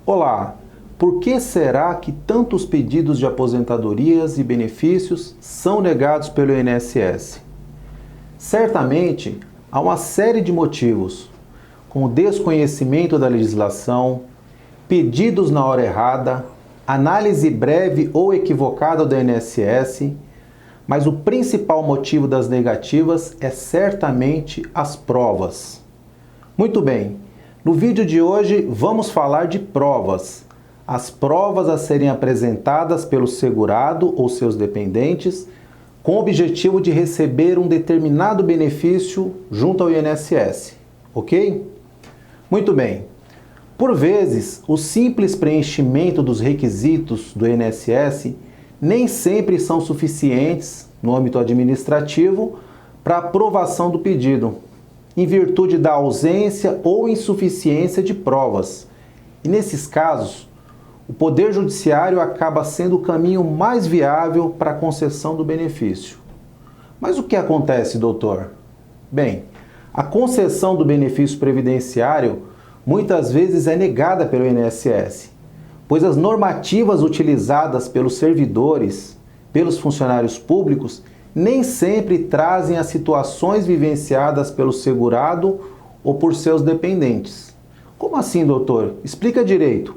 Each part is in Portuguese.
Olá, por que será que tantos pedidos de aposentadorias e benefícios são negados pelo INSS? Certamente, há uma série de motivos, como desconhecimento da legislação, pedidos na hora errada, análise breve ou equivocada do INSS, mas o principal motivo das negativas é certamente as provas. Muito bem, no vídeo de hoje vamos falar de provas. As provas a serem apresentadas pelo segurado ou seus dependentes com o objetivo de receber um determinado benefício junto ao INSS, ok? Muito bem. Por vezes, o simples preenchimento dos requisitos do INSS nem sempre são suficientes no âmbito administrativo para aprovação do pedido, em virtude da ausência ou insuficiência de provas. E nesses casos, o Poder Judiciário acaba sendo o caminho mais viável para a concessão do benefício. Mas o que acontece, doutor? Bem, a concessão do benefício previdenciário muitas vezes é negada pelo INSS, pois as normativas utilizadas pelos servidores, pelos funcionários públicos, nem sempre trazem as situações vivenciadas pelo segurado ou por seus dependentes. Como assim, doutor? Explica direito.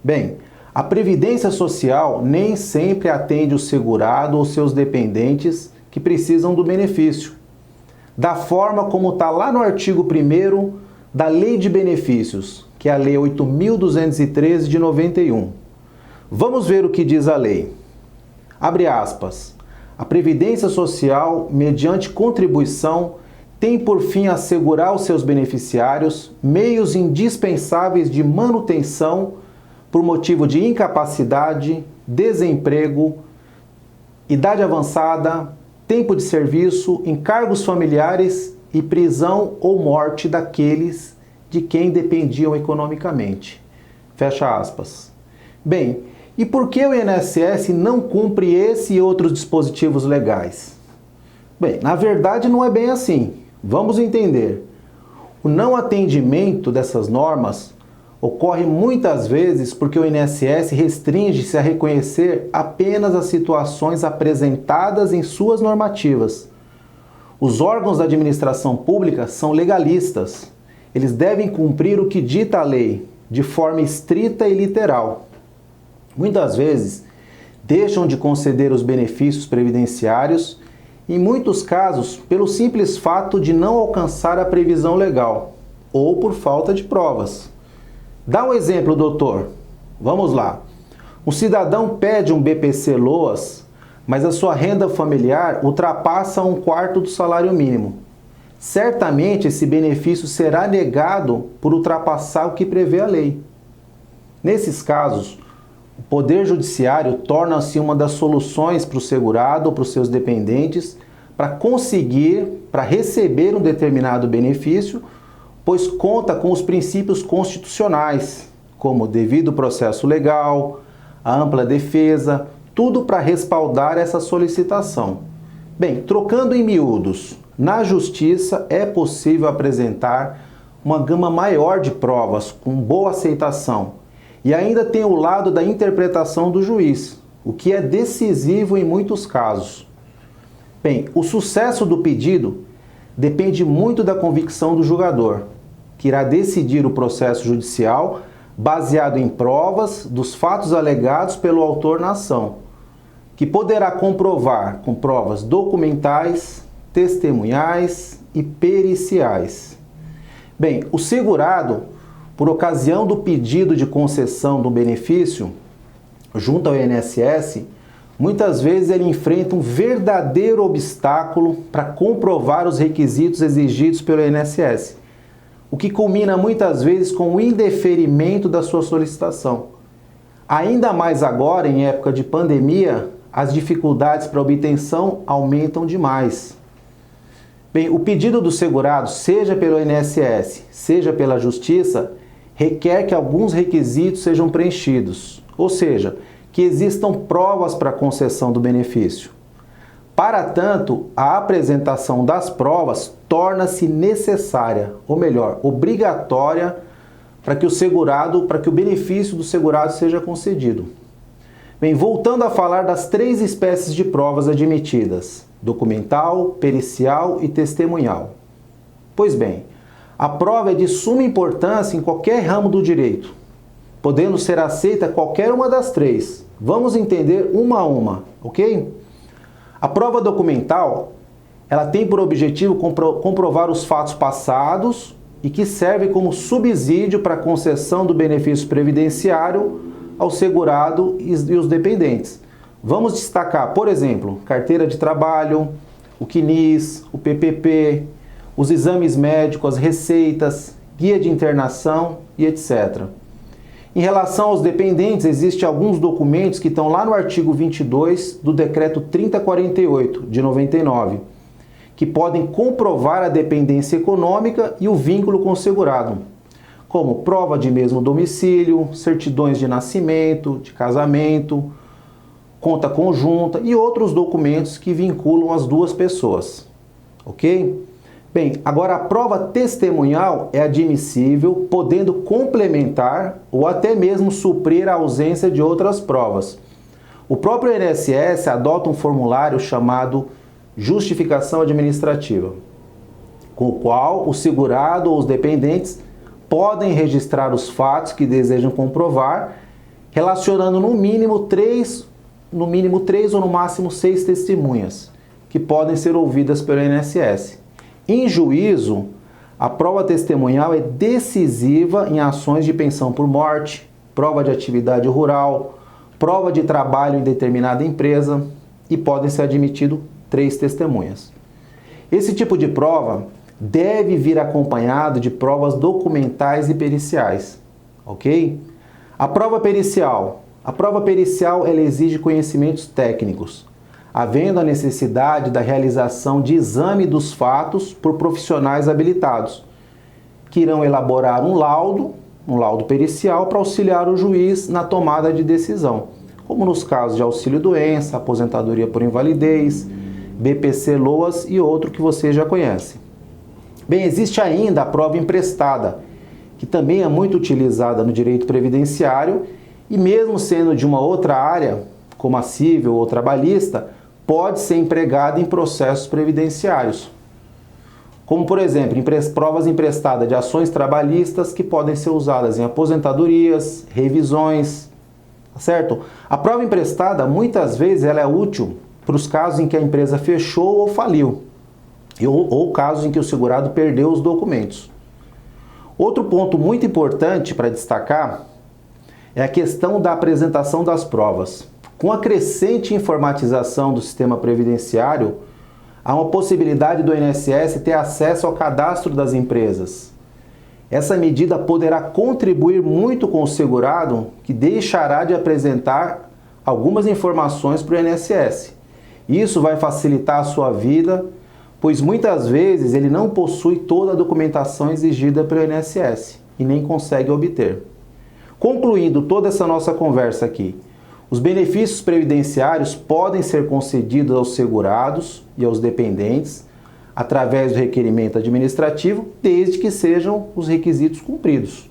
Bem, a Previdência Social nem sempre atende o segurado ou seus dependentes que precisam do benefício, da forma como está lá no artigo 1º da Lei de Benefícios, que é a Lei 8.213 de 91. Vamos ver o que diz a lei. Abre aspas. A Previdência Social, mediante contribuição, tem por fim assegurar aos seus beneficiários meios indispensáveis de manutenção por motivo de incapacidade, desemprego, idade avançada, tempo de serviço, encargos familiares e prisão ou morte daqueles de quem dependiam economicamente. Fecha aspas. Bem, e por que o INSS não cumpre esse e outros dispositivos legais? Bem, na verdade não é bem assim. Vamos entender. O não atendimento dessas normas ocorre muitas vezes porque o INSS restringe-se a reconhecer apenas as situações apresentadas em suas normativas. Os órgãos da administração pública são legalistas. Eles devem cumprir o que dita a lei, de forma estrita e literal. Muitas vezes, deixam de conceder os benefícios previdenciários, em muitos casos, pelo simples fato de não alcançar a previsão legal, ou por falta de provas. Dá um exemplo, doutor. Vamos lá. Um cidadão pede um BPC-LOAS, mas a sua renda familiar ultrapassa 1/4 do salário mínimo. Certamente esse benefício será negado por ultrapassar o que prevê a lei. Nesses casos, o Poder Judiciário torna-se uma das soluções para o segurado ou para os seus dependentes para receber um determinado benefício, pois conta com os princípios constitucionais, como o devido processo legal, a ampla defesa, tudo para respaldar essa solicitação. Bem, trocando em miúdos, na Justiça é possível apresentar uma gama maior de provas com boa aceitação e ainda tem o lado da interpretação do juiz, o que é decisivo em muitos casos. Bem, o sucesso do pedido depende muito da convicção do julgador, que irá decidir o processo judicial baseado em provas dos fatos alegados pelo autor na ação, que poderá comprovar com provas documentais, testemunhais e periciais. Bem, o segurado, por ocasião do pedido de concessão do benefício junto ao INSS, muitas vezes ele enfrenta um verdadeiro obstáculo para comprovar os requisitos exigidos pelo INSS, o que culmina muitas vezes com o indeferimento da sua solicitação. Ainda mais agora, em época de pandemia, as dificuldades para obtenção aumentam demais. Bem, o pedido do segurado, seja pelo INSS, seja pela Justiça, requer que alguns requisitos sejam preenchidos, ou seja, que existam provas para a concessão do benefício. Para tanto, a apresentação das provas torna-se necessária, ou melhor, obrigatória, para que o benefício do segurado seja concedido. Bem, voltando a falar das 3 espécies de provas admitidas: documental, pericial e testemunhal. Pois bem, a prova é de suma importância em qualquer ramo do direito, podendo ser aceita qualquer uma das 3. Vamos entender uma a uma, ok? A prova documental, ela tem por objetivo comprovar os fatos passados e que serve como subsídio para a concessão do benefício previdenciário ao segurado e os dependentes. Vamos destacar, por exemplo, carteira de trabalho, o CNIS, o PPP, os exames médicos, as receitas, guia de internação e etc. Em relação aos dependentes, existem alguns documentos que estão lá no artigo 22 do Decreto 3048, de 99, que podem comprovar a dependência econômica e o vínculo com o segurado, como prova de mesmo domicílio, certidões de nascimento, de casamento, conta conjunta e outros documentos que vinculam as duas pessoas, ok? Bem, agora a prova testemunhal é admissível, podendo complementar ou até mesmo suprir a ausência de outras provas. O próprio INSS adota um formulário chamado justificação administrativa, com o qual o segurado ou os dependentes podem registrar os fatos que desejam comprovar, relacionando no mínimo três ou no máximo 6 testemunhas, que podem ser ouvidas pelo INSS. Em juízo, a prova testemunhal é decisiva em ações de pensão por morte, prova de atividade rural, prova de trabalho em determinada empresa e podem ser admitidos 3 testemunhas. Esse tipo de prova deve vir acompanhado de provas documentais e periciais, ok? A prova pericial. A prova pericial ela exige conhecimentos técnicos, havendo a necessidade da realização de exame dos fatos por profissionais habilitados, que irão elaborar um laudo pericial para auxiliar o juiz na tomada de decisão, como nos casos de auxílio-doença, aposentadoria por invalidez, BPC, LOAS e outro que você já conhece. Bem, existe ainda a prova emprestada, que também é muito utilizada no direito previdenciário e mesmo sendo de uma outra área, como a civil ou trabalhista, pode ser empregada em processos previdenciários. Como, por exemplo, provas emprestadas de ações trabalhistas que podem ser usadas em aposentadorias, revisões, certo? A prova emprestada, muitas vezes, ela é útil para os casos em que a empresa fechou ou faliu, ou casos em que o segurado perdeu os documentos. Outro ponto muito importante para destacar é a questão da apresentação das provas. Com a crescente informatização do sistema previdenciário, há uma possibilidade do INSS ter acesso ao cadastro das empresas. Essa medida poderá contribuir muito com o segurado, que deixará de apresentar algumas informações para o INSS. Isso vai facilitar a sua vida, pois muitas vezes ele não possui toda a documentação exigida pelo INSS e nem consegue obter. Concluindo toda essa nossa conversa aqui, os benefícios previdenciários podem ser concedidos aos segurados e aos dependentes através do requerimento administrativo, desde que sejam os requisitos cumpridos.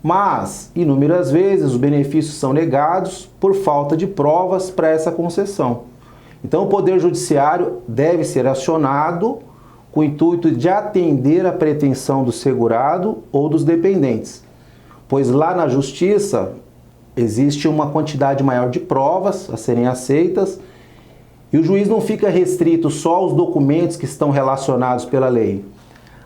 Mas, inúmeras vezes, os benefícios são negados por falta de provas para essa concessão. Então, o Poder Judiciário deve ser acionado com o intuito de atender a pretensão do segurado ou dos dependentes, pois lá na Justiça existe uma quantidade maior de provas a serem aceitas e o juiz não fica restrito só aos documentos que estão relacionados pela lei.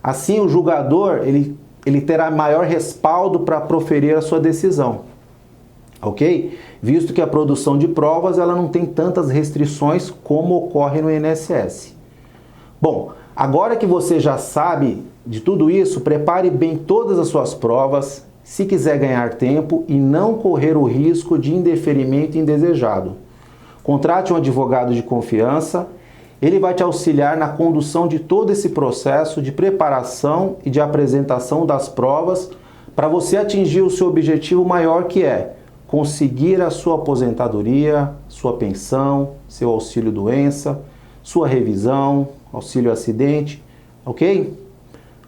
Assim, o julgador ele terá maior respaldo para proferir a sua decisão, ok? Visto que a produção de provas ela não tem tantas restrições como ocorre no INSS. Bom, agora que você já sabe de tudo isso, prepare bem todas as suas provas, se quiser ganhar tempo e não correr o risco de indeferimento indesejado. Contrate um advogado de confiança, ele vai te auxiliar na condução de todo esse processo de preparação e de apresentação das provas para você atingir o seu objetivo maior, que é conseguir a sua aposentadoria, sua pensão, seu auxílio-doença, sua revisão, auxílio-acidente, ok?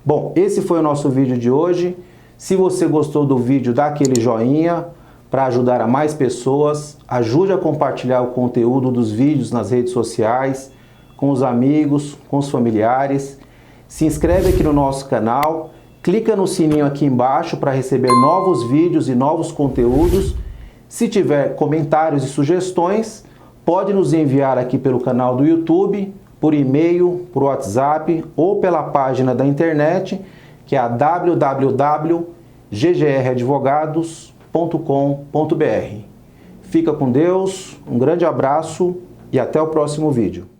Bom, esse foi o nosso vídeo de hoje. Se você gostou do vídeo, dá aquele joinha para ajudar a mais pessoas. Ajude a compartilhar o conteúdo dos vídeos nas redes sociais, com os amigos, com os familiares. Se inscreve aqui no nosso canal, clica no sininho aqui embaixo para receber novos vídeos e novos conteúdos. Se tiver comentários e sugestões, pode nos enviar aqui pelo canal do YouTube, por e-mail, por WhatsApp ou pela página da internet, que é a www.ggradvogados.com.br. Fica com Deus, um grande abraço e até o próximo vídeo.